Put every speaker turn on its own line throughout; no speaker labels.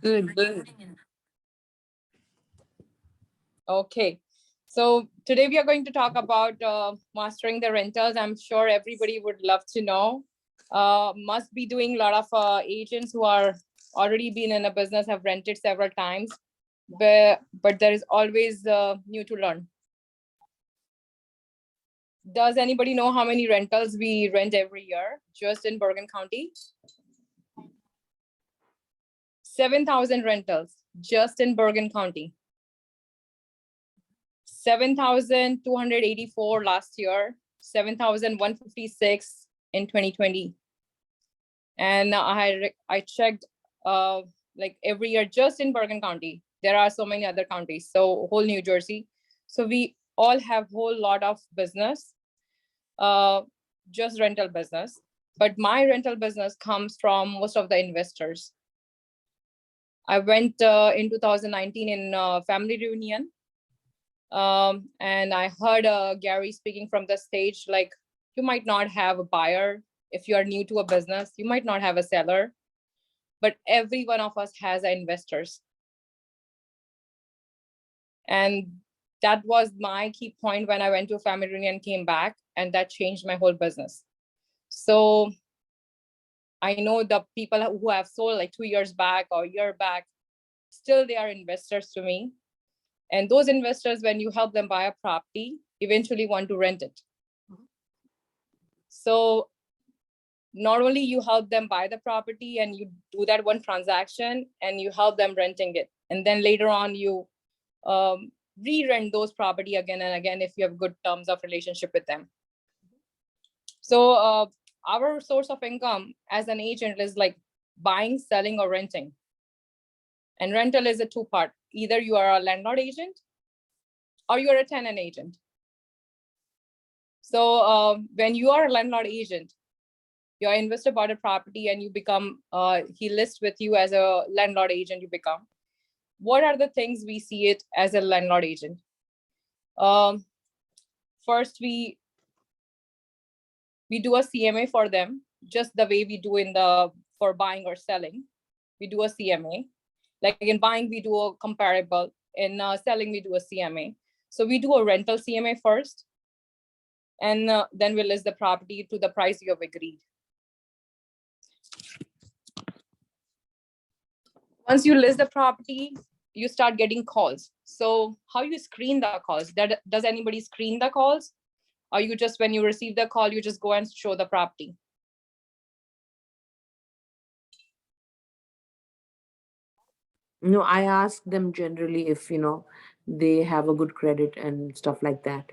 Good, good.
Okay. So today we are going to talk about mastering the rentals. I'm sure everybody would love to know. Must be doing a lot of agents who are already been in a business, have rented several times, but there is always new to learn. Does anybody know how many rentals we rent every year just in Bergen County? 7,000 rentals just in Bergen County. 7,284 last year, 7,156 in 2020. And I checked like every year just in Bergen County. There are so many other counties, so whole New Jersey. So we all have whole lot of business, just rental business. But my rental business comes from most of the investors. I went in 2019 in family reunion. And I heard Gary speaking from the stage, like, you might not have a buyer if you are new to a business, you might not have a seller, but every one of us has investors. And that was my key point when I went to a family reunion and came back, and that changed my whole business. So I know the people who have sold like 2 years back or a year back, still they are investors to me. And those investors, when you help them buy a property, eventually want to rent it. So not only you help them buy the property and you do that one transaction and you help them renting it. And then later on you re-rent those property again and again if you have good terms of relationship with them. So our source of income as an agent is like buying, selling, or renting. And rental is a two-part. Either you are a landlord agent or you are a tenant agent. So when you are a landlord agent, your investor bought a property and you become, he lists with you as a landlord agent, you become. What are the things we see it as a landlord agent? First, we do a CMA for them, just the way we do for buying or selling. We do a CMA. Like in buying, we do a comparable. In selling, we do a CMA. So we do a rental CMA first, and then we list the property to the price you have agreed. Once you list the property, you start getting calls. So how you screen the calls? Does anybody screen the calls? Or you just, when you receive the call, you just go and show the property?
No, I ask them generally if, they have a good credit and stuff like that.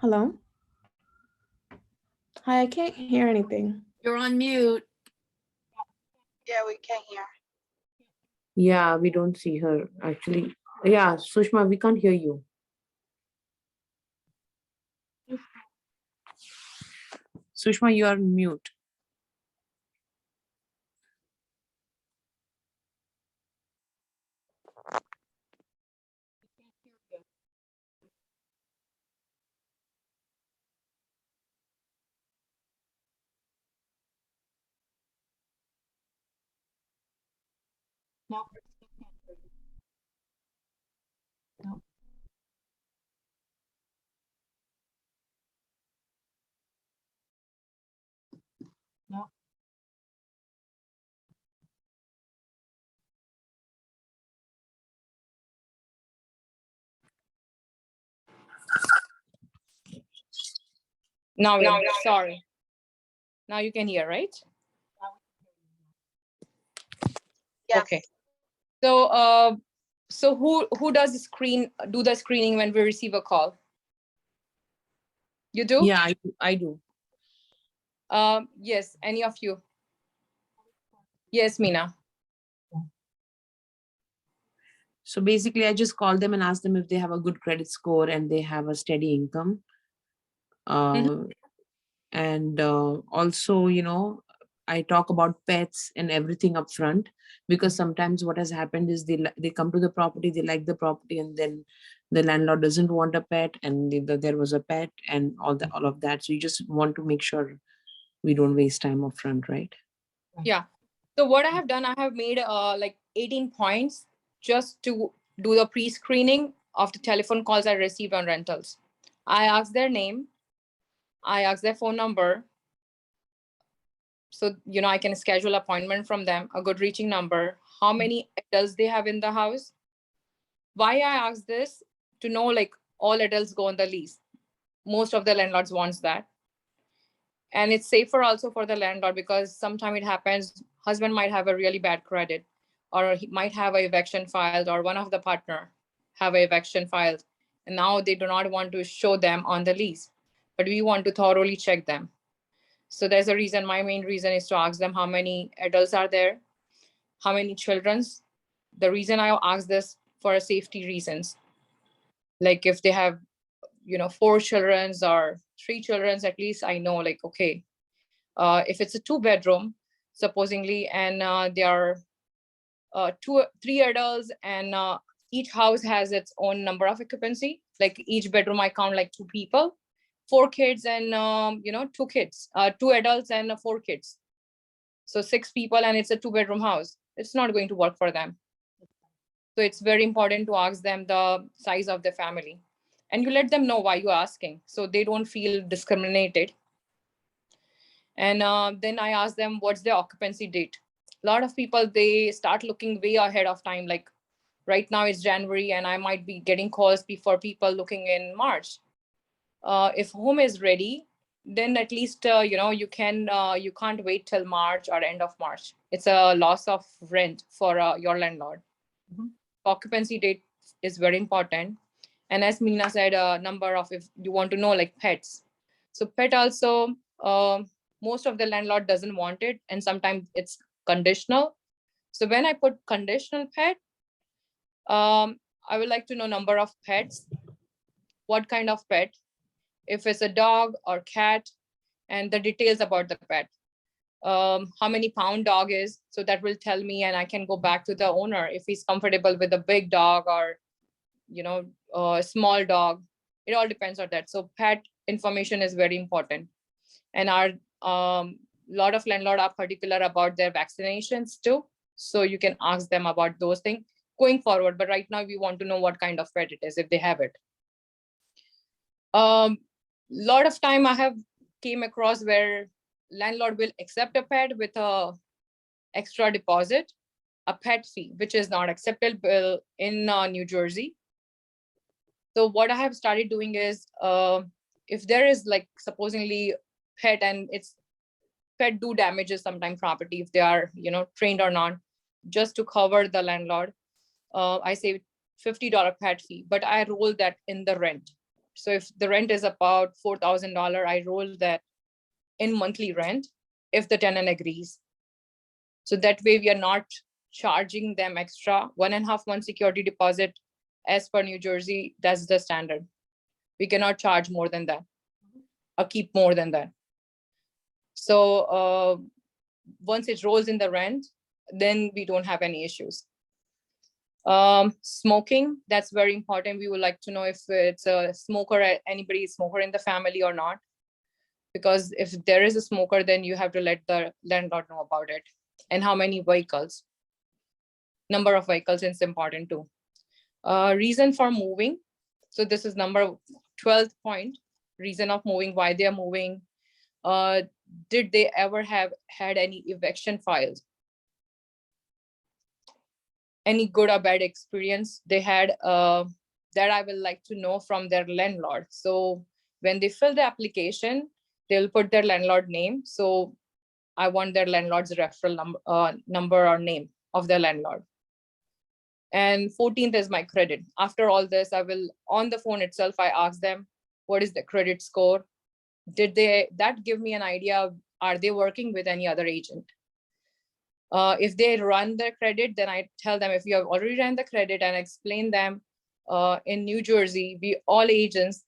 Hello? Hi, I can't hear anything.
You're on mute.
Yeah, we can hear.
Yeah, we don't see her actually. Yeah, Sushma, we can't hear you. Sushma, you are on mute.
No. No.
Now, sorry. Now you can hear, right?
Yes.
Okay. So who does do the screening when we receive a call? You do?
Yeah, I do.
Yes, any of you? Yes, Meena.
So basically, I just call them and ask them if they have a good credit score and they have a steady income. And also, I talk about pets and everything up front, because sometimes what has happened is they come to the property, they like the property, and then the landlord doesn't want a pet, and there was a pet and all of that. So you just want to make sure we don't waste time up front, right?
Yeah. So what I have done, I have made like 18 points just to do the pre-screening of the telephone calls I received on rentals. I asked their name, I asked their phone number. So, I can schedule appointment from them, a good reaching number, how many adults they have in the house. Why I ask this? To know like all adults go on the lease. Most of the landlords wants that. And it's safer also for the landlord, because sometimes it happens, husband might have a really bad credit, or he might have a eviction filed, or one of the partner have a eviction filed, and now they do not want to show them on the lease, but we want to thoroughly check them. So there's a reason. My main reason is to ask them how many adults are there, how many children's. The reason I ask this for safety reasons, like if they have 4 children's or 3 children's, at least I know, like, okay, if it's a 2 bedroom, supposedly, and there are 3 adults, and each house has its own number of occupancy. Like each bedroom, I count like 2 people, 4 kids, and 2 kids, 2 adults and 4 kids. So 6 people, and it's a 2-bedroom house. It's not going to work for them. So it's very important to ask them the size of the family, and you let them know why you're asking, so they don't feel discriminated. And then I ask them, what's their occupancy date? A lot of people, they start looking way ahead of time. Like right now it's January, and I might be getting calls before people looking in March. If home is ready, then at least you can't wait till March or end of March. It's a loss of rent for your landlord. Occupancy date is very important. And as Meena said, a number of, if you want to know, like pets. So pet also, most of the landlord doesn't want it, and sometimes it's conditional. So when I put conditional pet, I would like to know number of pets, what kind of pet, if it's a dog or cat, and the details about the pet. How many pound dog is, so that will tell me, and I can go back to the owner if he's comfortable with a big dog or a small dog. It all depends on that. So pet information is very important. And our lot of landlord are particular about their vaccinations too, so you can ask them about those things going forward. But right now we want to know what kind of pet it is, if they have it. Lot of time I have came across where landlord will accept a pet with a extra deposit, a pet fee, which is not acceptable in New Jersey. So what I have started doing is, if there is like supposedly pet, and it's pet do damages sometimes property, if they are trained or not, just to cover the landlord, I say $50 pet fee, but I roll that in the rent. So if the rent is about $4,000, I roll that in monthly rent if the tenant agrees. So that way we are not charging them extra. 1.5 month security deposit, as per New Jersey, that's the standard. We cannot charge more than that or keep more than that. So once it rolls in the rent, then we don't have any issues. Smoking, that's very important. We would like to know if it's a smoker, anybody is smoker in the family or not. Because if there is a smoker, then you have to let the landlord know about it. And how many vehicles, number of vehicles is important too. Reason for moving. So this is number 12th point, reason of moving, why they are moving. Did they ever have had any eviction files? Any good or bad experience they had, that I will like to know from their landlord. So when they fill the application, they'll put their landlord name. So I want their landlord's referral number or name of their landlord. And 14th is my credit. After all this, I will, on the phone itself, I ask them, what is the credit score? That give me an idea of, are they working with any other agent? If they run the credit, then I tell them, if you have already run the credit, and explain them, in New Jersey, we all agents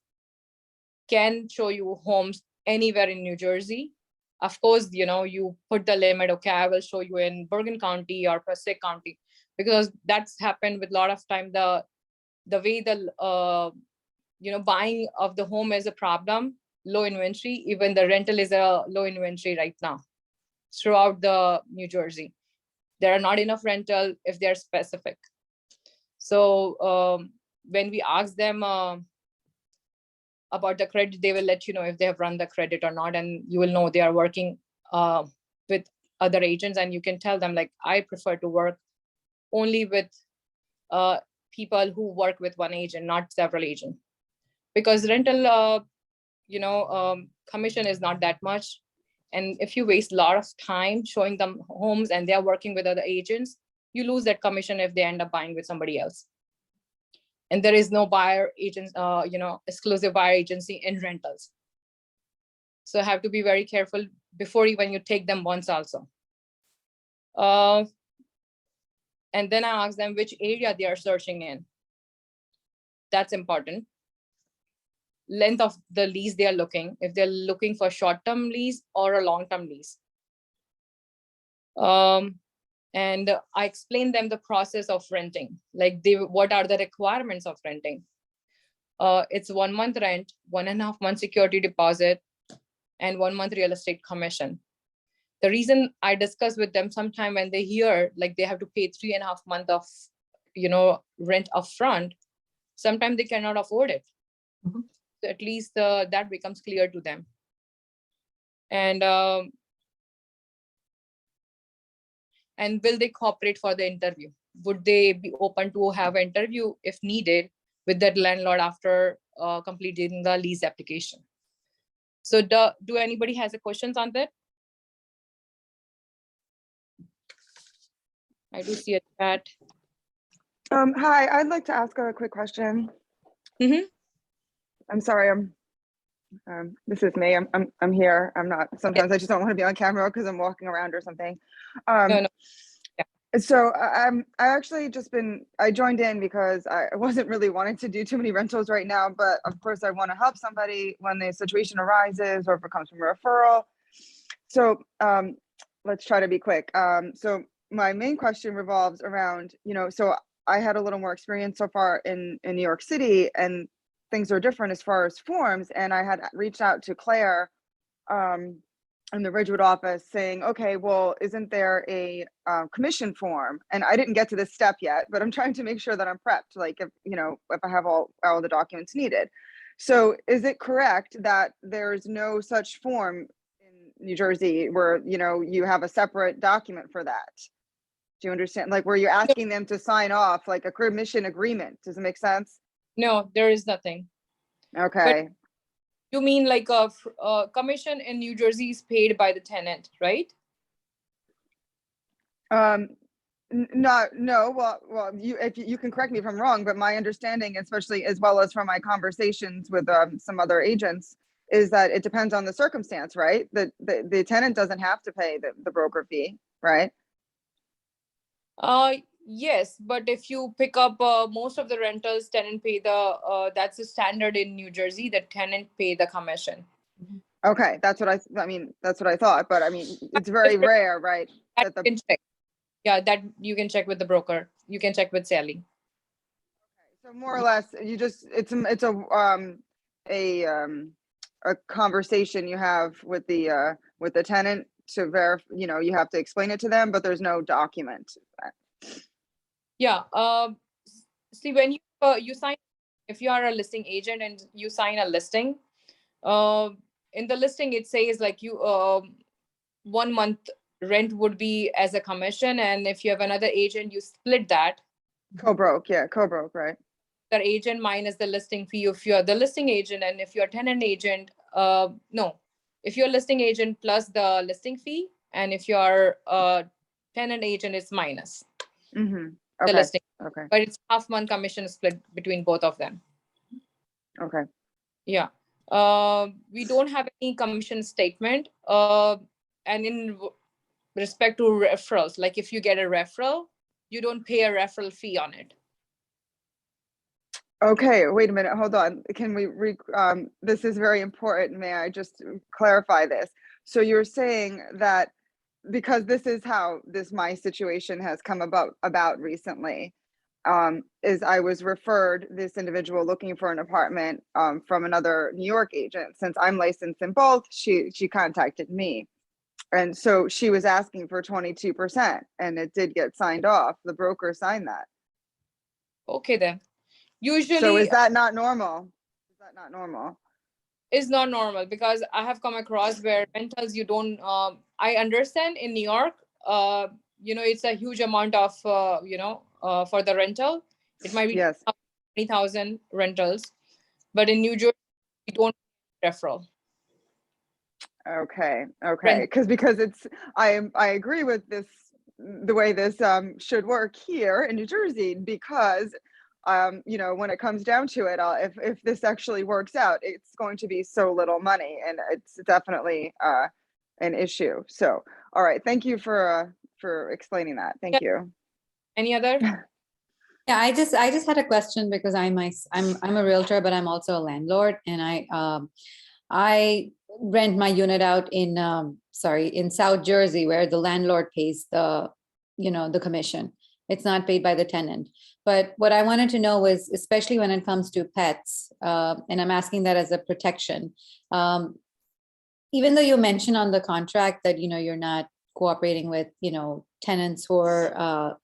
can show you homes anywhere in New Jersey. Of course, you put the limit, okay, I will show you in Bergen County or Passaic County, because that's happened with a lot of time. The way the buying of the home is a problem, low inventory, even the rental is a low inventory right now throughout the New Jersey. There are not enough rental if they're specific. So when we ask them about the credit, they will let you know if they have run the credit or not, and you will know they are working with other agents, and you can tell them, like, I prefer to work only with people who work with one agent, not several agents, because rental commission is not that much. And if you waste a lot of time showing them homes and they're working with other agents, you lose that commission if they end up buying with somebody else. And there is no buyer agent, exclusive buyer agency in rentals. So have to be very careful before even you take them once also. And then I ask them which area they are searching in. That's important. Length of the lease they are looking, if they're looking for short-term lease or a long-term lease. And I explain them the process of renting, like what are the requirements of renting. It's 1 month rent, 1.5 month security deposit, and 1 month real estate commission. The reason I discuss with them sometime when they hear like they have to pay 3.5 months of rent upfront, sometimes they cannot afford it.
Mhm.
So at least that becomes clear to them. And will they cooperate for the interview? Would they be open to have an interview if needed with that landlord after completing the lease application? So do anybody has a questions on that? I do see a chat.
Hi, I'd like to ask a quick question.
Mhm.
I'm sorry, this is me. I'm here. I'm not. Sometimes I just don't want to be on camera because I'm walking around or something.
No.
So I actually I joined in because I wasn't really wanting to do too many rentals right now, but of course I want to help somebody when the situation arises or if it comes from a referral. So let's try to be quick. So my main question revolves around, so I had a little more experience so far in New York City, and things are different as far as forms. And I had reached out to Claire in the Ridgewood office saying, okay, well, isn't there a commission form? And I didn't get to this step yet, but I'm trying to make sure that I'm prepped, like if I have all the documents needed. So is it correct that there's no such form in New Jersey where, you have a separate document for that? Do you understand? Like, where you're asking them to sign off, like a commission agreement? Does it make sense?
No, there is nothing.
Okay.
You mean like a commission in New Jersey is paid by the tenant, right?
No. Well, if you can correct me if I'm wrong, but my understanding, especially as well as from my conversations with some other agents, is that it depends on the circumstance, right? The tenant doesn't have to pay the broker fee, right?
Yes, but if you pick up most of the rentals, tenant pay that's the standard in New Jersey, that tenant pay the commission.
Okay, that's what I mean, that's what I thought, but I mean, it's very rare, right?
That you can check. Yeah, that you can check with the broker. You can check with Sally.
So more or less, it's a conversation you have with the tenant to verify. You have to explain it to them, but there's no document.
Yeah. See, when you sign, if you are a listing agent and you sign a listing, in the listing it says like 1 month rent would be as a commission, and if you have another agent, you split that.
Co-broke, right?
The agent minus the listing fee if you're the listing agent, and if you're tenant agent, no. If you're listing agent plus the listing fee, and if you're a tenant agent, it's minus
Mm-hmm.
the
Okay.
listing.
Okay.
But it's half month commission split between both of them.
Okay.
Yeah. We don't have any commission statement. And in respect to referrals, like if you get a referral, you don't pay a referral fee on it.
Okay, wait a minute, hold on. Can we, this is very important. May I just clarify this? So you're saying that because this is how my situation has come about recently, is I was referred this individual looking for an apartment from another New York agent. Since I'm licensed in both, she contacted me. And so she was asking for 22%, and it did get signed off. The broker signed that.
Okay then.
So
Usually
is that not normal? Is that not normal?
is not normal, because I have come across where rentals you don't, I understand in New York, it's a huge amount of, for the rental. It might be
Yes.
20,000 rentals, but in New Jersey, we don't referral.
Okay.
Rent.
Because I agree with this, the way this should work here in New Jersey, because when it comes down to it, if this actually works out, it's going to be so little money, and it's definitely an issue. So, all right, thank you for explaining that. Thank you.
Any other?
Yeah, I just had a question because I'm a realtor, but I'm also a landlord, and I rent my unit out in South Jersey, where the landlord pays the commission. It's not paid by the tenant. But what I wanted to know was, especially when it comes to pets, and I'm asking that as a protection, even though you mentioned on the contract that you're not cooperating with tenants who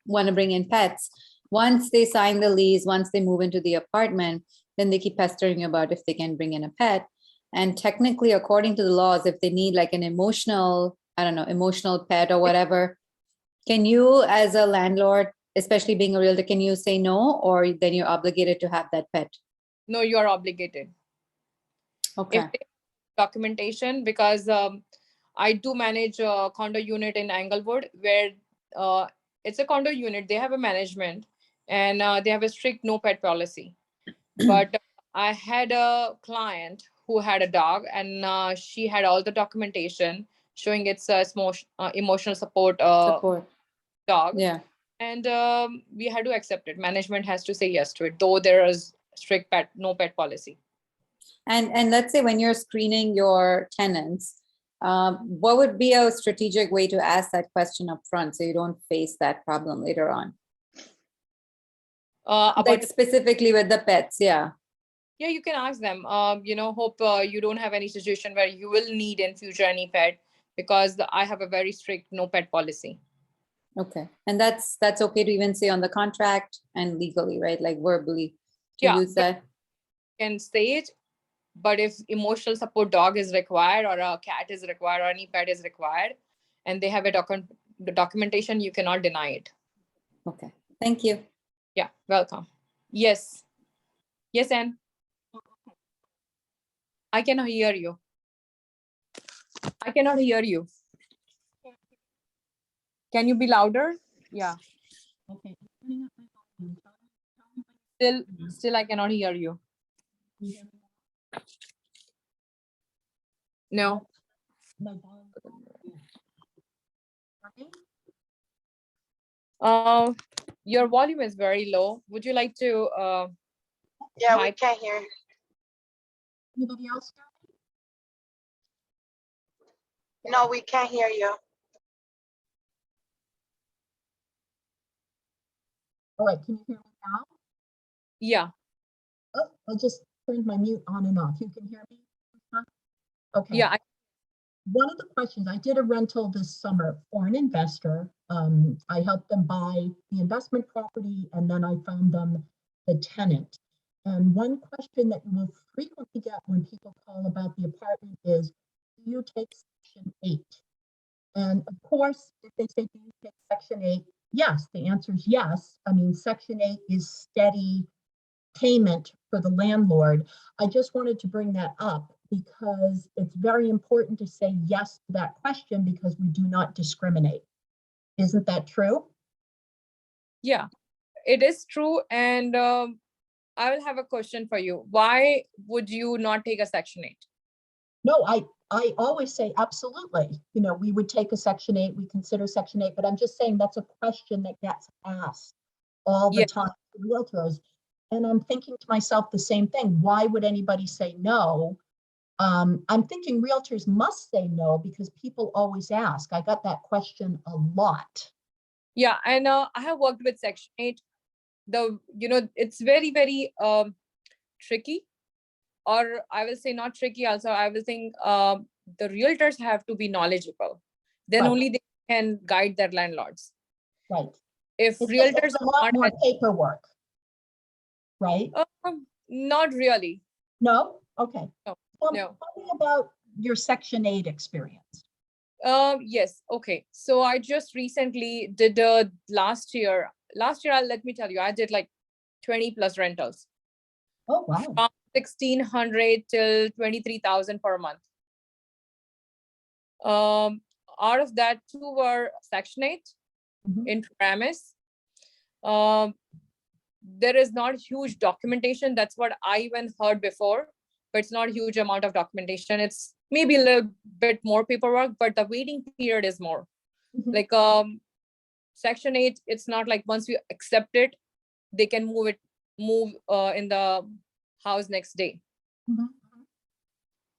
want to bring in pets. Once they sign the lease, once they move into the apartment, then they keep pestering you about if they can bring in a pet. And technically, according to the laws, if they need like an emotional pet or whatever, can you, as a landlord, especially being a realtor, can you say no, or then you're obligated to have that pet?
No, you are obligated.
Okay.
If documentation, because I do manage a condo unit in Englewood, where it's a condo unit. They have a management, and they have a strict no pet policy. But I had a client who had a dog, and she had all the documentation showing it's a small emotional support dog.
Yeah.
And we had to accept it. Management has to say yes to it, though there is strict no pet policy.
And let's say when you're screening your tenants, what would be a strategic way to ask that question up front so you don't face that problem later on? Like specifically with the pets, yeah.
Yeah, you can ask them. Hope you don't have any situation where you will need in future any pet, because I have a very strict no pet policy.
Okay, and that's okay to even say on the contract and legally, right? Like verbally to use that.
Can say it, but if emotional support dog is required, or a cat is required, or any pet is required, and they have the documentation, you cannot deny it.
Okay, thank you.
Yeah, welcome. Yes, Anne. I cannot hear you. Can you be louder? Yeah.
Okay.
Still I cannot hear you. No. Your volume is very low. Would you like to
Yeah, we can't hear you.
Anybody else?
No, we can't hear you.
All right, can you hear me now?
Yeah.
Oh, I just turned my mute on and off. You can hear me? Okay.
Yeah.
One of the questions, I did a rental this summer for an investor. I helped them buy the investment property, and then I found them the tenant. And one question that you will frequently get when people call about the apartment is, do you take Section 8? And of course, if they say, do you take Section 8? Yes, the answer is yes. I mean, Section 8 is steady payment for the landlord. I just wanted to bring that up because it's very important to say yes to that question, because we do not discriminate. Isn't that true?
Yeah, it is true. And I will have a question for you. Why would you not take a Section 8?
No, I always say absolutely. We would take a Section 8, we consider Section 8, but I'm just saying that's a question that gets asked all the time to realtors. And I'm thinking to myself the same thing. Why would anybody say no? I'm thinking realtors must say no because people always ask. I got that question a lot.
Yeah, and I have worked with Section 8. It's very, very tricky, or I will say not tricky. Also, I will think the realtors have to be knowledgeable. Then
Right.
only they can guide their landlords.
Right.
If
It's
realtors
a lot
are
more
not,
paperwork, right?
not really.
No? Okay.
No,
Well,
no.
tell me about your Section 8 experience.
Yes. Okay. So I just recently did last year, let me tell you, I did like 20 plus rentals
Oh, wow.
from 1,600 till 23,000 per month. Out of that, 2 were Section 8
Mhm.
in premise. There is not huge documentation. That's what I even heard before, but it's not a huge amount of documentation. It's maybe a little bit more paperwork, but the waiting period is more.
Mhm.
Like Section 8, it's not like once you accept it, they can move in the house next day.
Mhm.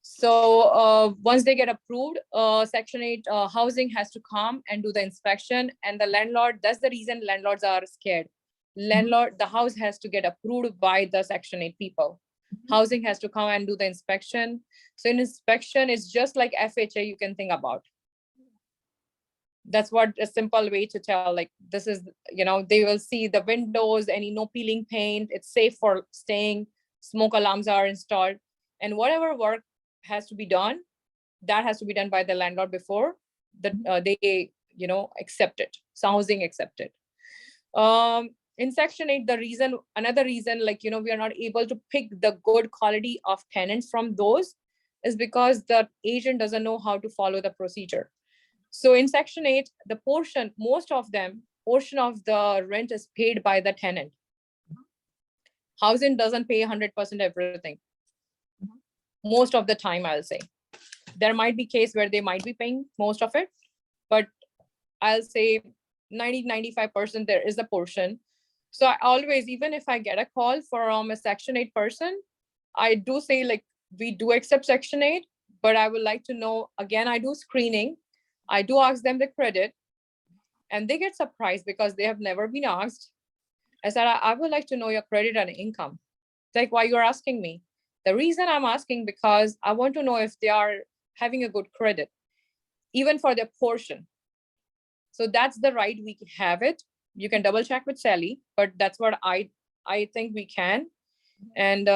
So once they get approved, Section 8 housing has to come and do the inspection, and the landlord, that's the reason landlords are scared. The house has to get approved by the Section 8 people. Housing has to come and do the inspection. So in inspection, it's just like FHA you can think about. That's what a simple way to tell, like, this is, they will see the windows, no peeling paint, it's safe for staying, smoke alarms are installed, and whatever work has to be done, that has to be done by the landlord before they accept it. So housing accept it. In Section 8, another reason, like, we are not able to pick the good quality of tenants from those is because the agent doesn't know how to follow the procedure. So in Section 8, most of portion of the rent is paid by the tenant. Housing doesn't pay 100% everything. Most of the time, I'll say. There might be case where they might be paying most of it, but I'll say 90-95% there is a portion. So I always, even if I get a call from a Section 8 person, I do say, like, we do accept Section 8, but I would like to know, again, I do screening. I do ask them the credit, and they get surprised because they have never been asked. I said, I would like to know your credit and income. Like, why you're asking me? The reason I'm asking, because I want to know if they are having a good credit, even for their portion. So that's the right we have it. You can double check with Sally, but that's what I think we can. And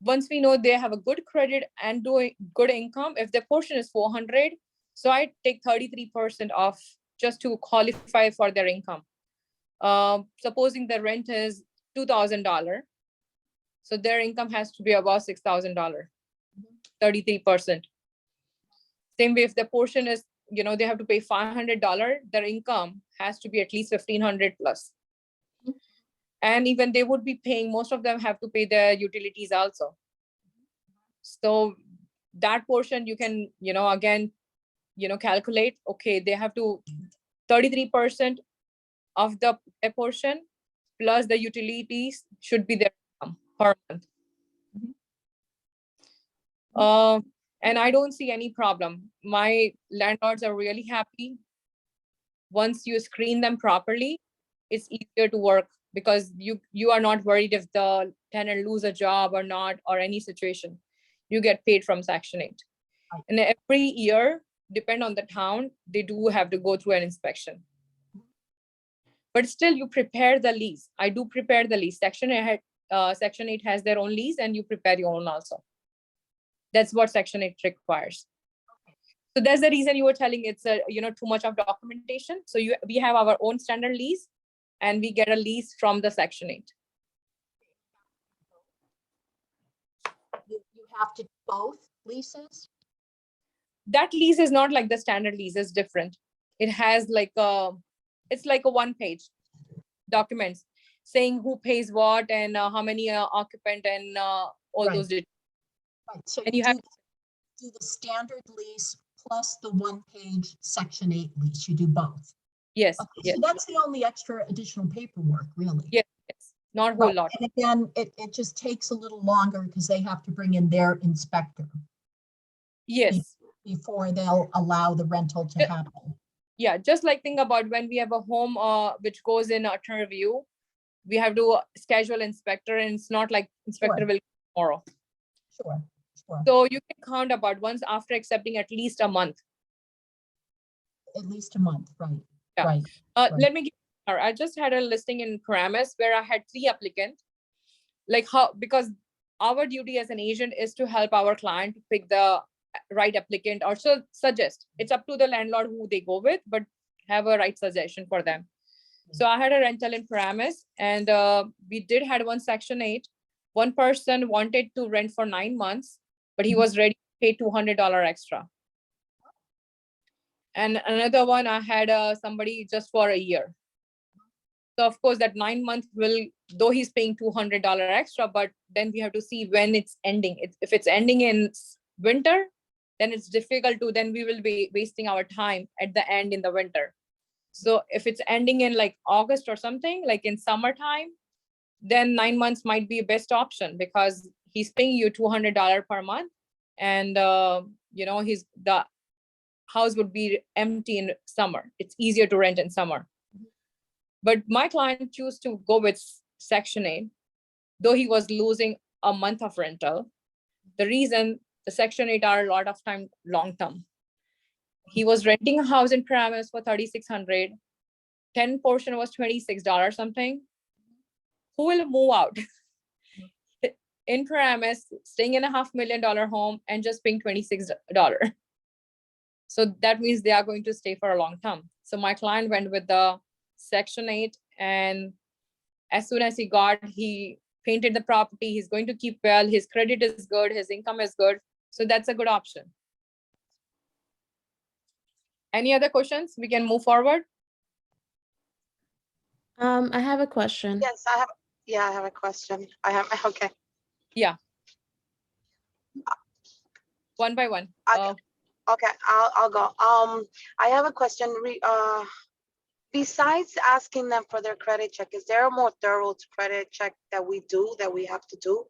once we know they have a good credit and doing good income, if their portion is 400, so I take 33% off just to qualify for their income. Supposing the rent is $2,000, so their income has to be about $6,000, 33%. Same way, if the portion is, they have to pay $500, their income has to be at least 1,500 plus. And even they would be paying, most of them have to pay their utilities also. So that portion you can, again, calculate, okay, they have to 33% of the portion plus the utilities should be their income per month. And I don't see any problem. My landlords are really happy. Once you screen them properly, it's easier to work because you are not worried if the tenant lose a job or not, or any situation. You get paid from Section 8. And every year, depend on the town, they do have to go through an inspection. But still, you prepare the lease. I do prepare the lease. Section 8 has their own lease, and you prepare your own also. That's what Section 8 requires. So that's the reason you were telling it's too much of documentation. So we have our own standard lease, and we get a lease from the Section 8.
You have to do both leases?
That lease is not like the standard lease, it's different. It has like it's like a 1-page documents saying who pays what and how many occupant and all those details.
Right. So
and
you
you have
do the standard lease plus the 1-page Section 8 lease. You do both.
yes,
Okay,
yes,
so that's the only extra additional paperwork, really.
yes, not whole
Right,
lot.
and again, it just takes a little longer because they have to bring in their inspector
Yes.
before they'll allow the rental to
Yeah.
happen.
Yeah, just like think about when we have a home which goes in a review, we have to schedule inspector, and it's not like inspector
Sure.
will come tomorrow.
Sure, sure,
So you can count about once after accepting at least a month.
at least a month, right,
Yeah.
right. Right.
Let me give I just had a listing in Paramus where I had 3 applicants. Like how, because our duty as an agent is to help our client to pick the right applicant, or so suggest. It's up to the landlord who they go with, but have a right suggestion for them. So I had a rental in Paramus, and we did had one Section 8. One person wanted to rent for 9 months, but he was ready to pay $200 extra. And another one, I had somebody just for a year. So of course that 9 months will, though he's paying $200 extra, but then we have to see when it's ending. If it's ending in winter, then it's difficult to, then we will be wasting our time at the end in the winter. So if it's ending in like August or something, like in summertime, then 9 months might be a best option because he's paying you $200 per month. And you know, the house would be empty in summer. It's easier to rent in summer. But my client chose to go with Section 8, though he was losing a month of rental. The reason the Section 8 are a lot of time long-term. He was renting a house in Paramus for $3,600. 10 portion was $26 something. Who will move out in Paramus, staying in a $500,000 home and just paying $26? So that means they are going to stay for a long time. So my client went with the Section 8, and as soon as he painted the property, he's going to keep well, his credit is good, his income is good. So that's a good option. Any other questions? We can move forward.
I have a question.
Yes, I have a question. Okay.
Yeah. One by one.
Okay, I'll go. I have a question. Besides asking them for their credit check, is there a more thorough credit check that we have to do?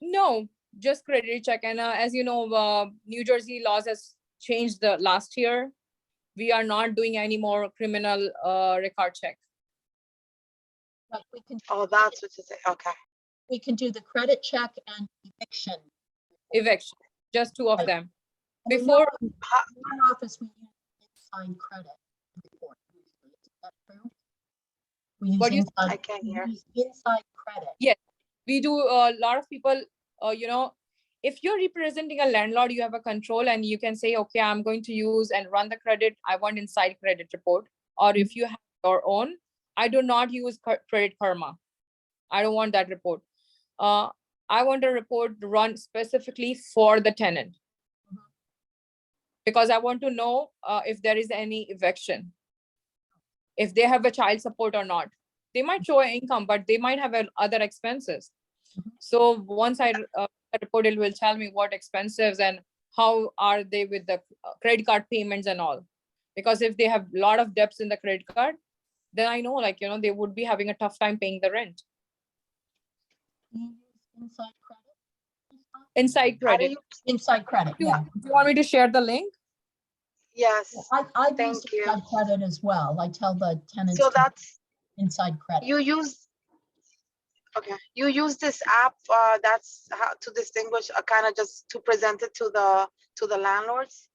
No, just credit check. And as you know, New Jersey laws has changed the last year. We are not doing any more criminal record check.
But we can,
Oh, that's what you say. Okay.
we can do the credit check and eviction.
Eviction, just 2 of
Right.
them.
And we
Before,
know in our office, we use inside credit report. Is that true? We use
What do you-
I can't hear.
inside credit.
Yes, we do. A lot of people, you know, if you're representing a landlord, you have a control and you can say, okay, I'm going to use and run the credit. I want inside credit report. Or if you have your own, I do not use Credit Karma. I don't want that report. I want a report run specifically for the tenant. Because I want to know if there is any eviction, if they have a child support or not. They might show income, but they might have other expenses. So once I report, it will tell me what expenses and how are they with the credit card payments and all. Because if they have a lot of debts in the credit card, then I know, like, you know, they would be having a tough time paying the rent.
You use inside credit?
Inside
How do
credit.
you?
Inside credit, yeah.
Do you want me to share the link?
Yes.
I've
Thank
used
you.
inside credit as well. I tell the tenants
So
to
that's
inside credit.
you use. Okay, you use this app. That's how to distinguish, kind of just to present it to the landlords.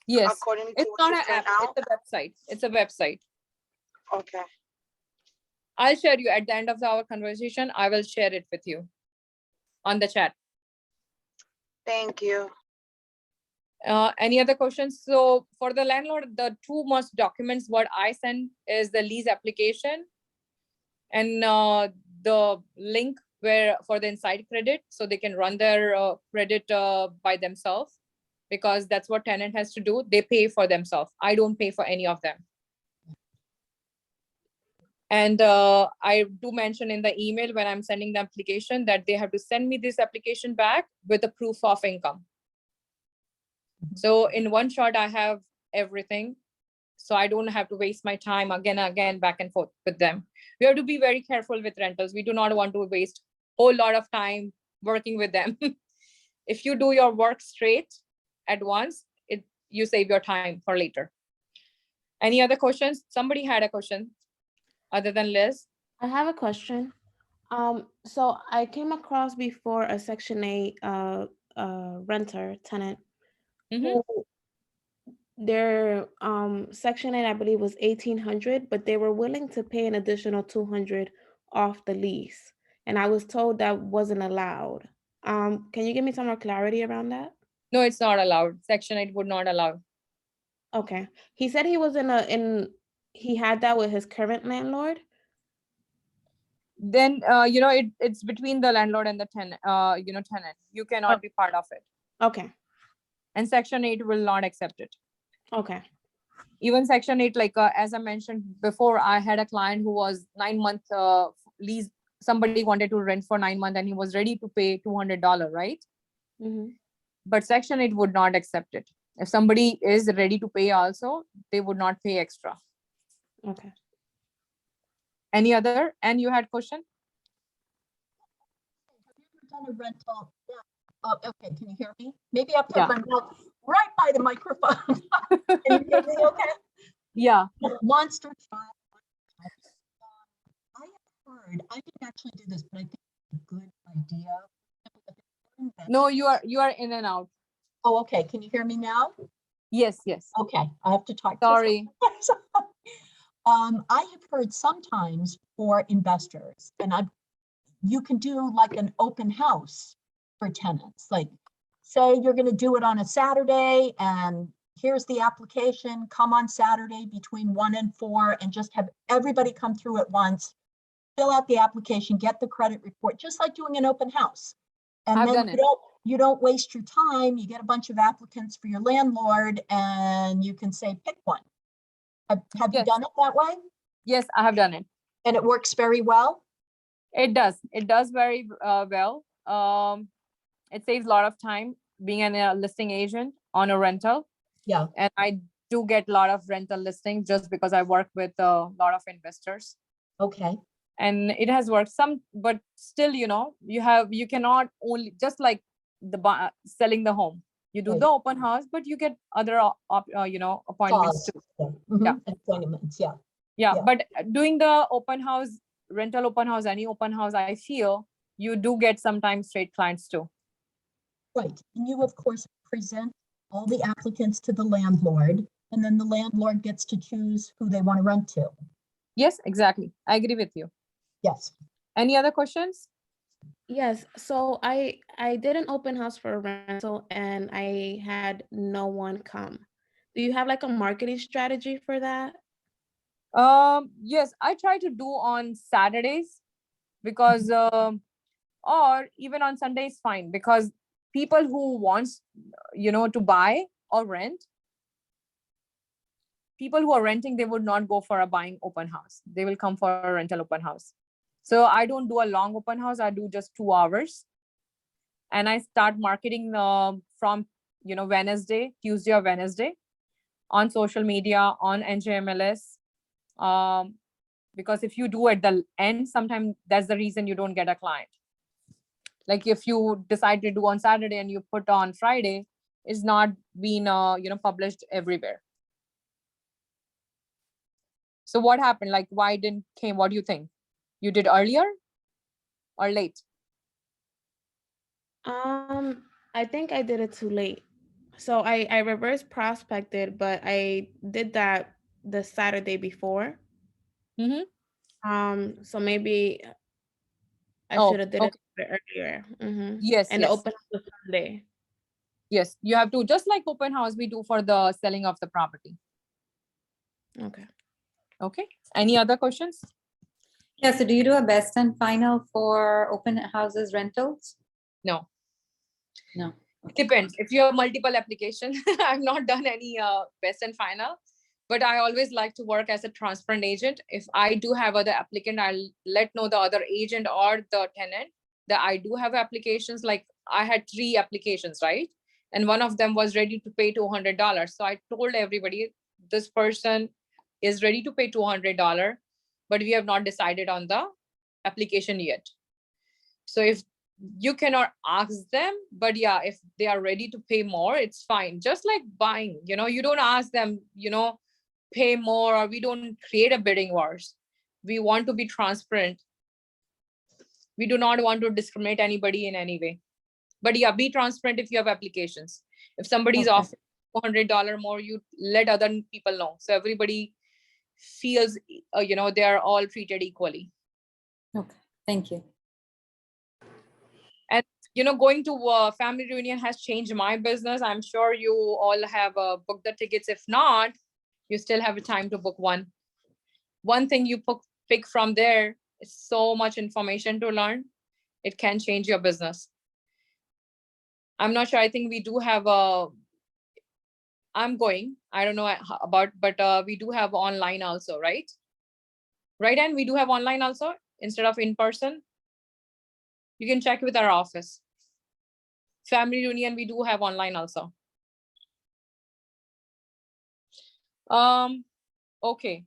Yes.
According to
It's
what
not
you're
an
saying
app,
now.
it's a website. It's a website.
Okay.
I'll share you at the end of our conversation. I will share it with you on the chat.
Thank you.
Any other questions? So for the landlord, the 2 most documents what I send is the lease application and the link where for the inside credit, so they can run their credit by themselves, because that's what tenant has to do. They pay for themselves. I don't pay for any of them. And I do mention in the email when I'm sending the application that they have to send me this application back with a proof of income. So in one shot, I have everything. So I don't have to waste my time again and again back and forth with them. We have to be very careful with rentals. We do not want to waste a whole lot of time working with them. If you do your work straight at once, you save your time for later. Any other questions? Somebody had a question other than Liz.
I have a question. So I came across before a Section 8 renter tenant
Mhm.
who their Section 8, I believe, was 1,800, but they were willing to pay an additional 200 off the lease. And I was told that wasn't allowed. Can you give me some more clarity around that?
No, it's not allowed. Section 8 would not allow.
Okay. He said he was he had that with his current landlord.
Then it's between the landlord and the tenant. Tenant. You cannot be part of it.
Okay.
And Section 8 will not accept it.
Okay.
Even Section 8, like as I mentioned before, I had a client who was 9-month lease. Somebody wanted to rent for 9 months and he was ready to pay $200, right?
Mm-hmm.
But Section 8 would not accept it. If somebody is ready to pay also, they would not pay extra.
Okay.
Any other? And you had question?
Have you ever done a rental? Yeah. Oh, okay, can you hear me? Maybe I'll put
Yeah.
my mouth right by the microphone. Can you hear me okay?
Yeah.
Monster truck. I have heard, I didn't actually do this, but I think it's a good idea.
No, you are in and out.
Oh, okay, can you hear me now?
Yes, yes.
Okay, I have to talk.
Sorry.
I have heard sometimes for investors, and you can do like an open house for tenants. Like, say you're going to do it on a Saturday, and here's the application. Come on Saturday between 1 and 4, and just have everybody come through at once. Fill out the application, get the credit report, just like doing an open house. And
I've
then
done it.
you don't waste your time. You get a bunch of applicants for your landlord, and you can say, pick one. Have you
Yes.
done it that way?
Yes, I have done it.
And it works very well?
It does. It does very well. It saves a lot of time being a listing agent on a rental.
Yeah.
And I do get a lot of rental listings just because I work with a lot of investors.
Okay.
And it has worked but still, you cannot only, just like selling the home. You do
Right.
the open house, but you get other appointments
Calls.
too.
Yeah.
Yeah.
Appointments, yeah.
Yeah,
Yeah.
but doing the open house, rental open house, any open house, I feel you do get sometimes straight clients too.
Right. And you, of course, present all the applicants to the landlord, and then the landlord gets to choose who they want to rent to.
Yes, exactly. I agree with you.
Yes.
Any other questions?
Yes. So I did an open house for a rental and I had no one come. Do you have like a marketing strategy for that?
Yes, I try to do on Saturdays because or even on Sundays fine, because people who wants to buy or rent, people who are renting, they would not go for a buying open house. They will come for a rental open house. So I don't do a long open house. I do just 2 hours. And I start marketing from, Wednesday, Tuesday or Wednesday on social media, on NJMLS. Because if you do at the end, sometimes that's the reason you don't get a client. Like if you decide to do on Saturday and you put on Friday, it's not being, published everywhere. So what happened? Like, why didn't came? What do you think? You did earlier or late?
I think I did it too late. So I reverse prospected, but I did that the Saturday before.
Mm-hmm.
So maybe I
Oh,
should have did
okay.
it earlier. Mm-hmm.
Yes,
And
yes.
the open house was Sunday.
Yes, you have to, just like open house we do for the selling of the property.
Okay.
Okay. Any other questions?
Yeah, so do you do a best and final for open houses rentals?
No.
No.
It depends. If you have multiple applications, I've not done any best and final, but I always like to work as a transparent agent. If I do have other applicant, I'll let know the other agent or the tenant that I do have applications. Like I had 3 applications, right? And one of them was ready to pay $200. So I told everybody this person is ready to pay $200, but we have not decided on the application yet. So if you cannot ask them, but yeah, if they are ready to pay more, it's fine. Just like buying, you don't ask them, pay more, or we don't create a bidding wars. We want to be transparent. We do not want to discriminate anybody in any way. But yeah, be transparent if you have applications. If somebody's
Okay.
offering $400 more, you let other people know. So everybody feels, they are all treated equally.
Okay, thank you.
And, going to family reunion has changed my business. I'm sure you all have booked the tickets. If not, you still have time to book one. One thing you pick from there is so much information to learn. It can change your business. I'm not sure. I think we do have I'm going. I don't know about, but we do have online also, right? Right, and we do have online also instead of in person. You can check with our office. Family reunion, we do have online also. Okay.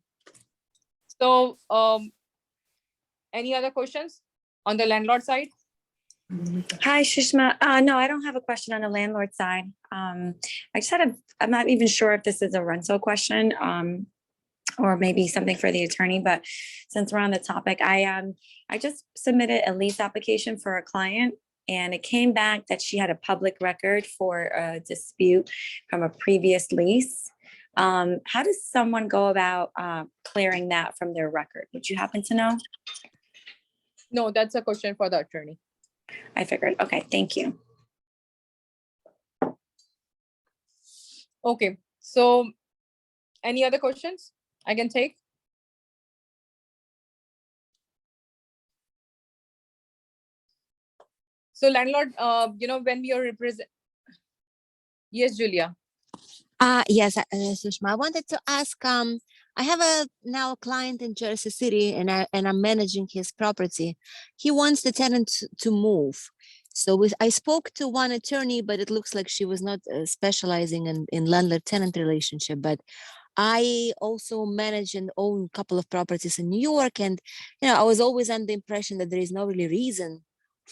So, any other questions on the landlord side?
Hi, Sushma. No, I don't have a question on the landlord side. I just had I'm not even sure if this is a rental question, or maybe something for the attorney, but since we're on the topic, I just submitted a lease application for a client, and it came back that she had a public record for a dispute from a previous lease. How does someone go about clearing that from their record? Would you happen to know?
No, that's a question for the attorney.
I figured. Okay, thank you.
Okay, so any other questions I can take? So landlord, when we are represent. Yes, Julia.
Yes, Sushma, I wanted to ask, I have now a client in Jersey City, and I'm managing his property. He wants the tenant to move. So I spoke to one attorney, but it looks like she was not specializing in landlord-tenant relationship. But I also manage and own a couple of properties in New York, and I was always under the impression that there is no really reason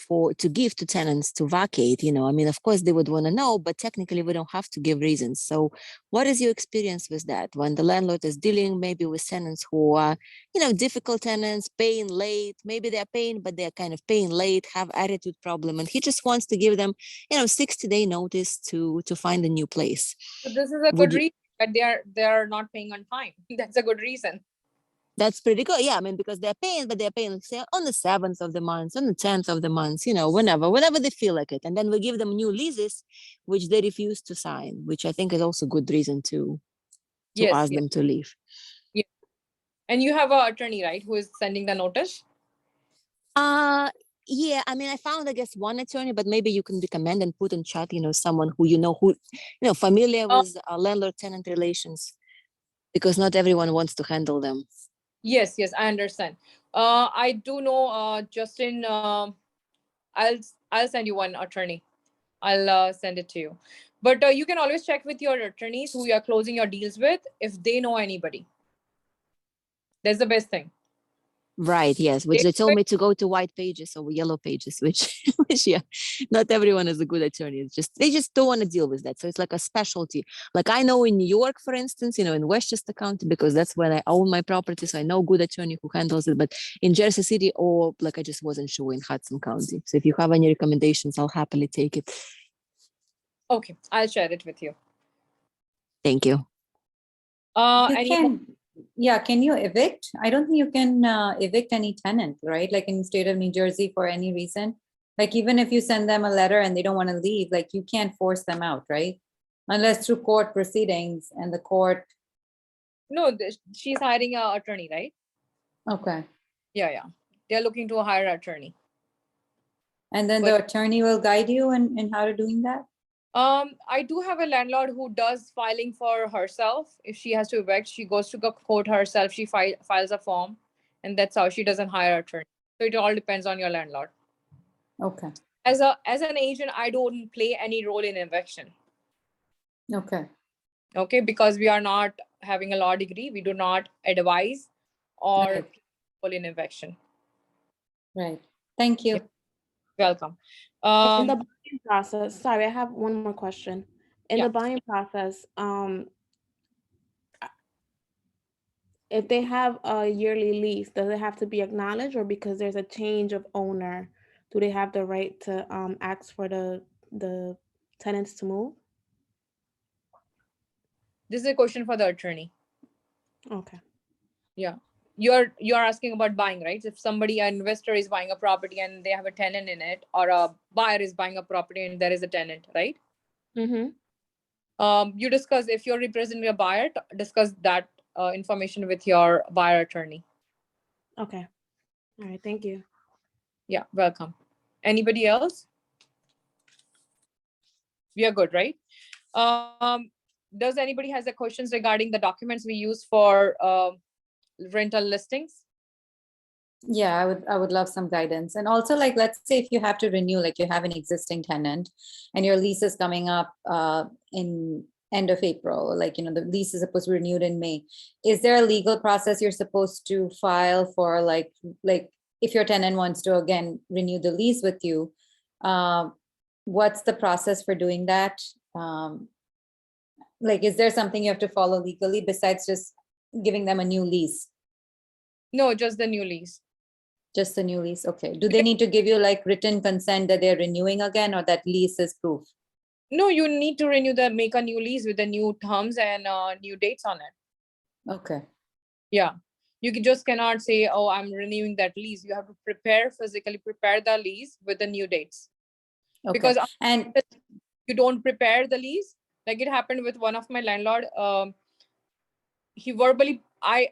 to give to tenants to vacate. I mean, of course they would want to know, but technically we don't have to give reasons. So what is your experience with that when the landlord is dealing maybe with tenants who are difficult tenants, paying late? Maybe they're paying, but they're kind of paying late, have attitude problem, and he just wants to give them 60-day notice to find a new place.
So this is a good reason that they are not paying on time. That's a good reason.
That's pretty good. Yeah, I mean, because they're paying, but they're paying, say, on the 7th of the month, on the 10th of the month, whenever they feel like it. And then we give them new leases, which they refuse to sign, which I think is also good reason to ask them to leave.
Yeah. And you have an attorney, right, who is sending the notice?
Yeah, I mean, I found, I guess, one attorney, but maybe you can recommend and put in chat, someone who who familiar with landlord-tenant relations, because not everyone wants to handle them.
Yes, I understand. I do know Justin. I'll send you one attorney. I'll send it to you. But you can always check with your attorneys who you are closing your deals with if they know anybody. That's the best thing.
Right, yes, which they told me to go to white pages or yellow pages, which yeah, not everyone is a good attorney. They just don't want to deal with that. So it's like a specialty. Like I know in New York, for instance, in Westchester County, because that's where I own my property. So I know a good attorney who handles it. But in Jersey City, or like I just wasn't sure in Hudson County. So if you have any recommendations, I'll happily take it.
Okay, I'll share it with you.
Thank you.
Can you evict? I don't think you can evict any tenant, right? Like in the state of New Jersey for any reason. Like even if you send them a letter and they don't want to leave, like you can't force them out, right? Unless through court proceedings and the court.
No, she's hiring an attorney, right?
Okay.
Yeah. They're looking to hire an attorney.
And then the attorney will guide you in how to doing that?
I do have a landlord who does filing for herself. If she has to evict, she goes to the court herself. She files a form, and that's how she doesn't hire an attorney. So it all depends on your landlord.
Okay.
As an agent, I don't play any role in eviction.
Okay.
Okay, because we are not having a law degree, we do not advise or
Right.
people in eviction.
Right. Thank you.
Yep. Welcome.
In the buying process, sorry, I have one more question. In
Yeah.
the buying process, if they have a yearly lease, does it have to be acknowledged, or because there's a change of owner, do they have the right to ask for the tenants to move?
This is a question for the attorney.
Okay.
Yeah. You're asking about buying, right? If somebody, an investor is buying a property and they have a tenant in it, or a buyer is buying a property and there is a tenant, right?
Mm-hmm.
You discuss, if you're representing a buyer, discuss that information with your buyer attorney.
Okay. All right. Thank you.
Yeah, welcome. Anybody else? We are good, right? Does anybody has a questions regarding the documents we use for rental listings?
Yeah, I would love some guidance. And also, like, let's say if you have to renew, like you have an existing tenant and your lease is coming up in end of April, like, you know, the lease is supposed to be renewed in May. Is there a legal process you're supposed to file for, like if your tenant wants to again renew the lease with you, what's the process for doing that? Like, is there something you have to follow legally besides just giving them a new lease?
No, just the new lease.
Just the new lease, okay. Do they need to give you like written consent that they're renewing again, or that lease is proof?
No, you need to make a new lease with the new terms and new dates on it.
Okay.
Yeah, you just cannot say, oh, I'm renewing that lease. You have to physically prepare the lease with the new dates.
Okay.
Because
and
you don't prepare the lease, like it happened with one of my landlord. He verbally, I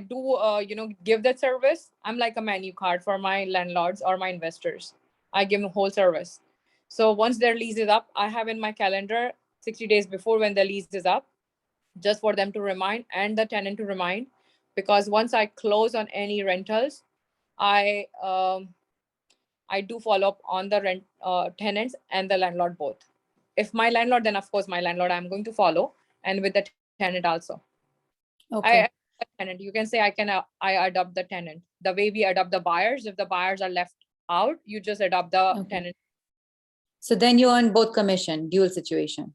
do give that service. I'm like a menu card for my landlords or my investors. I give them whole service. So once their lease is up, I have in my calendar 60 days before when the lease is up, just for them to remind and the tenant to remind. Because once I close on any rentals, I do follow up on the tenants and the landlord both. If my landlord, then of course my landlord I'm going to follow, and with the tenant also.
okay.
Tenant, you can say I adopt the tenant. The way we adopt the buyers, if the buyers are left out, you just adopt the tenant.
So then you earn both commission, dual situation.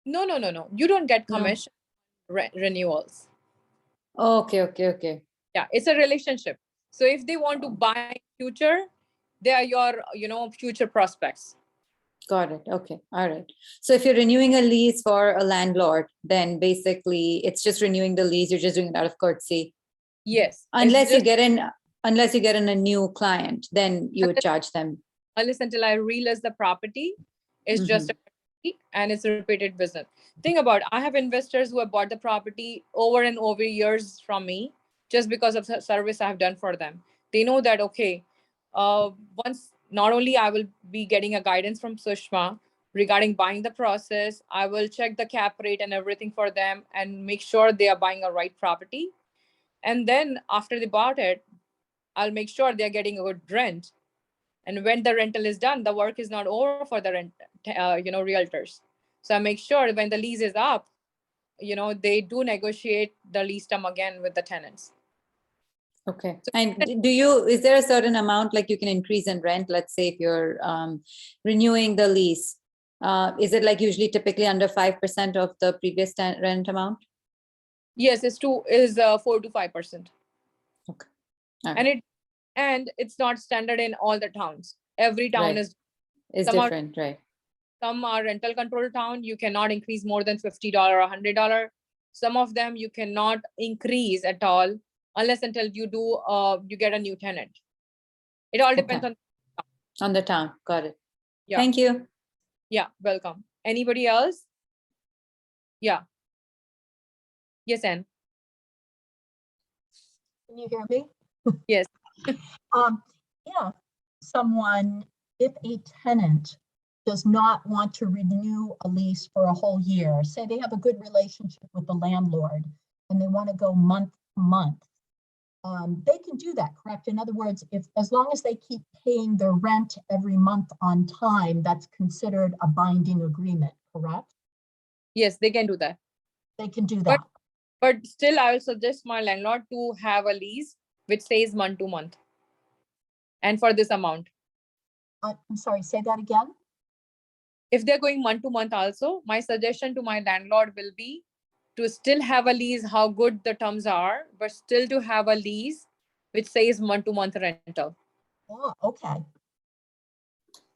No. You don't get
No.
commission renewals.
Okay.
Yeah, it's a relationship. So if they want to buy future, they are your future prospects.
Got it. Okay. All right. So if you're renewing a lease for a landlord, then basically it's just renewing the lease. You're just doing it out of courtesy.
Yes.
Unless you get in a new client, then you would charge them.
Unless until I relist the property, it's just and it's a repeated business. Think about, I have investors who have bought the property over and over years from me just because of the service I've done for them. They know that, okay, once not only I will be getting a guidance from Sushma regarding buying the process, I will check the cap rate and everything for them and make sure they are buying a right property. And then after they bought it, I'll make sure they're getting a good rent. And when the rental is done, the work is not over for the realtors. So I make sure when the lease is up, they do negotiate the lease term again with the tenants.
Okay. And is there a certain amount like you can increase in rent? Let's say if you're renewing the lease, is it like usually typically under 5% of the previous rent amount?
Yes, it's 4 to 5%.
Okay. Right.
And it's not standard in all the towns. Every town is
different, right?
Some are rental control town. You cannot increase more than $50 or $100. Some of them you cannot increase at all unless until you get a new tenant. It all depends
on the town. Got it.
Yeah.
Thank you.
Yeah, welcome. Anybody else? Yeah. Yes, Anne.
Can you hear me?
Yes.
Yeah, if a tenant does not want to renew a lease for a whole year, say they have a good relationship with the landlord and they want to go month to month, they can do that, correct? In other words, as long as they keep paying their rent every month on time, that's considered a binding agreement, correct?
Yes, they can do that.
They can do that.
But still, I will suggest my landlord to have a lease which says month to month and for this amount.
I'm sorry, say that again?
If they're going month to month also, my suggestion to my landlord will be to still have a lease, how good the terms are, but still to have a lease which says month to month rental.
Oh, okay.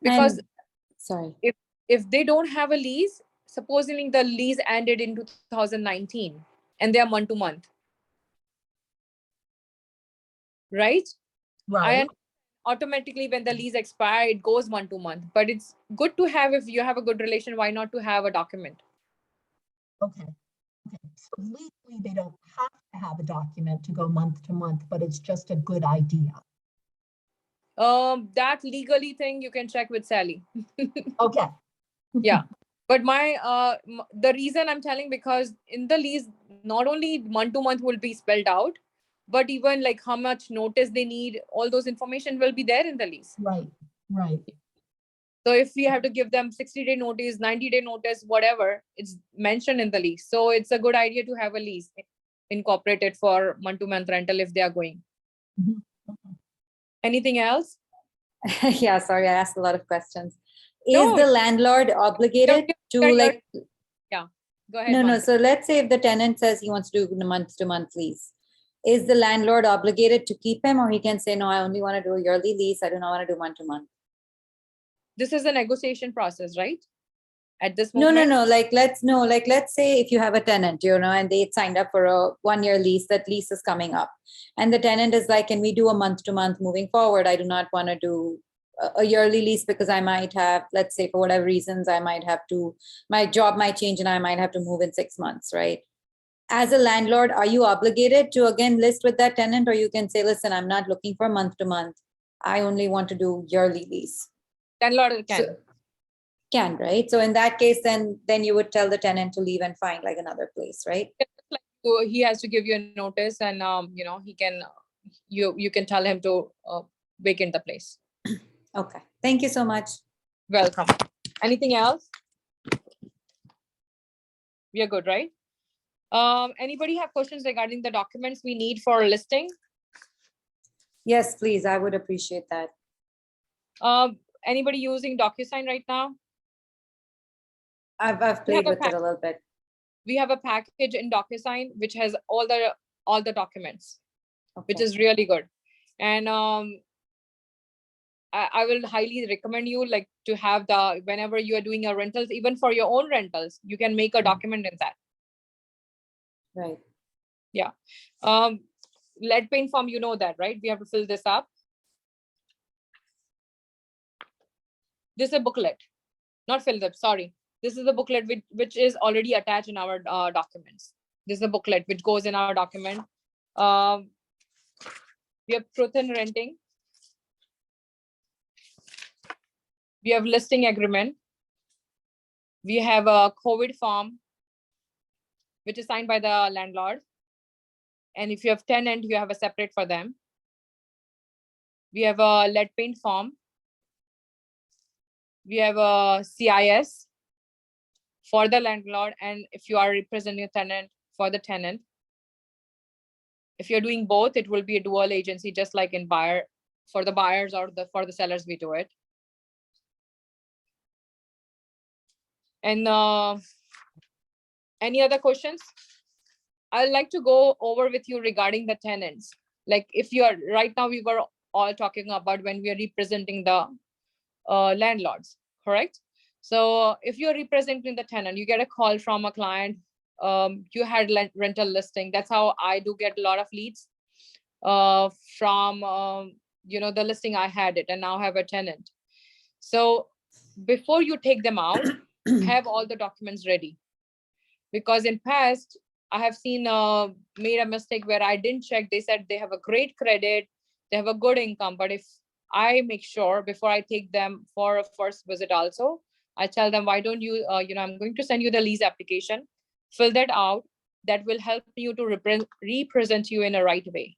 Because
And sorry.
if they don't have a lease, supposing the lease ended in 2019 and they are month to month, right?
Right.
Automatically when the lease expires, it goes month to month. But it's good to have, if you have a good relation, why not to have a document?
Okay. Okay. So legally, they don't have to have a document to go month to month, but it's just a good idea.
That legally thing you can check with Sally.
Okay.
Yeah. But the reason I'm telling, because in the lease, not only month to month will be spelled out, but even like how much notice they need, all those information will be there in the lease.
Right. Right.
So if we have to give them 60-day notice, 90-day notice, whatever, it's mentioned in the lease. So it's a good idea to have a lease incorporated for month to month rental if they are going.
Mhm. Okay.
Anything else?
Yeah, sorry, I asked a lot of questions. Is
No.
the landlord obligated to like,
Yeah, go ahead.
no, no.
Monica.
So let's say if the tenant says he wants to do a month to month lease, is the landlord obligated to keep him, or he can say, no, I only want to do a yearly lease. I do not want to do month to month.
This is a negotiation process, right? At this
No,
moment?
no, no. Let's say if you have a tenant, and they signed up for a 1-year lease, that lease is coming up. And the tenant is like, can we do a month to month moving forward? I do not want to do a yearly lease because I might have, let's say for whatever reasons, my job might change and I might have to move in 6 months, right? As a landlord, are you obligated to again list with that tenant, or you can say, listen, I'm not looking for month to month. I only want to do yearly lease.
Landlord can.
So, can, right? So in that case, then you would tell the tenant to leave and find like another place, right?
So he has to give you a notice, and he can, you can tell him to vacate the place.
Okay, thank you so much.
Welcome. Anything else? We are good, right? Anybody have questions regarding the documents we need for listing?
Yes, please, I would appreciate that.
Anybody using DocuSign right now?
I've played with it a little bit.
We have a package in DocuSign which has all the documents, which
Okay.
is really good. And I will highly recommend you like to have whenever you are doing your rentals, even for your own rentals, you can make a document in that.
Right.
Yeah. Lead paint form, you know that, right? We have to fill this up. This is a booklet, not filled up, sorry. This is the booklet which is already attached in our documents. This is a booklet which goes in our document. We have truth in renting. We have listing agreement. We have a COVID form, which is signed by the landlord. And if you have tenant, you have a separate for them. We have a lead paint form. We have a CIS for the landlord, and if you are representing a tenant, for the tenant. If you're doing both, it will be a dual agency, just like in buyer, for the buyers or for the sellers, we do it. And any other questions? I'd like to go over with you regarding the tenants. Like if you are, right now we were all talking about when we are representing the landlords, correct? So if you're representing the tenant, you get a call from a client, you had rental listing. That's how I do get a lot of leads from the listing. I had it and now have a tenant. So before you take them out, have all the documents ready, because in past I have seen made a mistake where I didn't check. They said they have a great credit, they have a good income, but if I make sure before I take them for a first visit also, I tell them, why don't you, I'm going to send you the lease application, fill that out. That will help you to represent you in a right way.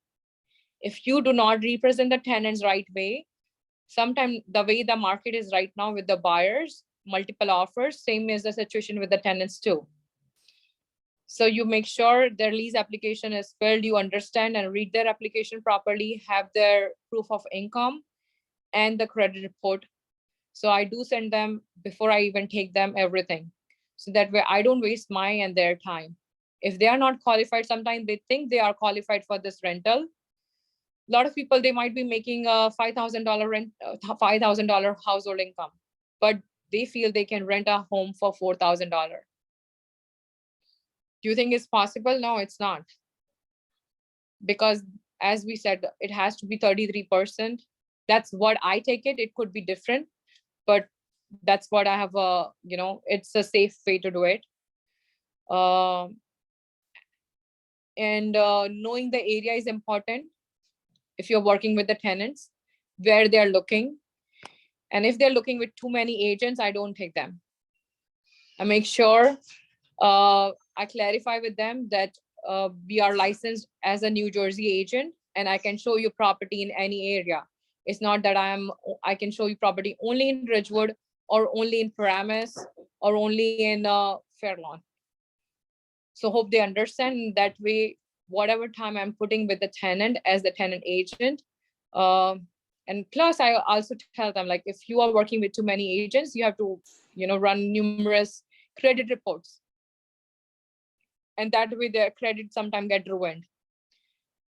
If you do not represent the tenants right way, sometimes the way the market is right now with the buyers, multiple offers, same is the situation with the tenants too. So you make sure their lease application is filled, you understand and read their application properly, have their proof of income and the credit report. So I do send them before I even take them everything. So that way I don't waste my and their time. If they are not qualified, sometimes they think they are qualified for this rental. A lot of people, they might be making a $5,000 rent, $5,000 household income, but they feel they can rent a home for $4,000. Do you think it's possible? No, it's not. Because as we said, it has to be 33%. That's what I take it. It could be different, but that's what I have, it's a safe way to do it. And knowing the area is important. If you're working with the tenants, where they're looking. And if they're looking with too many agents, I don't take them. I make sure I clarify with them that we are licensed as a New Jersey agent and I can show you property in any area. It's not that I can show you property only in Ridgewood or only in Paramus or only in Fairlawn. So hope they understand that way, whatever time I'm putting with the tenant as the tenant agent. And plus I also tell them, like, if you are working with too many agents, you have to, run numerous credit reports. And that way their credit sometimes get ruined.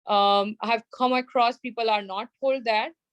I have come across people are not told that,